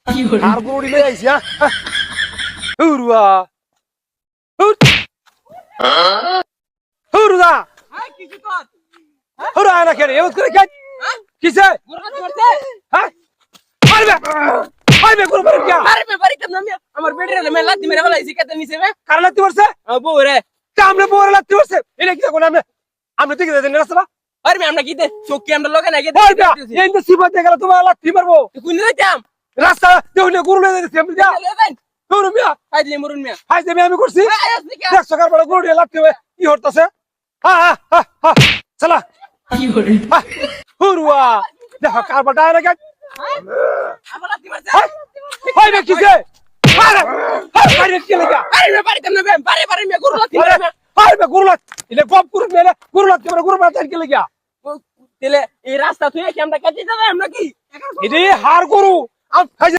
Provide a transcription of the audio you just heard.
আর গরু লই আইছি হুরুয়া হুরুদা হুরু আনা কেন এমন করে খাই কিসে হ্যাঁ মারবে মারবে গরু মারবে কি মারবে বাড়ি কেন আমি আমার বেডরে মে লাত্তি মেরে ফেলাইছি কেতে নিছে বে কার লাগতে পারছে বউ রে সামনে বউরে লাগতে পারছে এটা কি কোন আমরা ঠিক আছে রাস্তা আরে আমরা কি দে চোখে আমরা লগে না গেতে বলবা এই তো সিবাতে গেল তোমার লাগতে পারবো কোন যাইতাম রাস্তা দেউলে গরু লই যাইছি আমি যা গরু মিয়া খাইলে মরুন মিয়া হাই যে আমি করছি 100 কার বড় গরু লাগতে হবে কি হরতাছে হা চলা কি করে হুরুয়া দেখো কার বড় ডায়রেক্ট আমার লাত্তি মারছে হাই বে কিসে আরে হাই কি লাগা আরে বাড়ি কেন বে বারে মিয়া গরু লাত্তি মারে হাই বে গরু লাগ ইলে গপ গরু মেলে গরু লাগতে পারে গরু মারতে কি লাগা তেলে এই রাস্তা তুই কি আমরা কাটি যাবে আমরা কি এডি হার গরু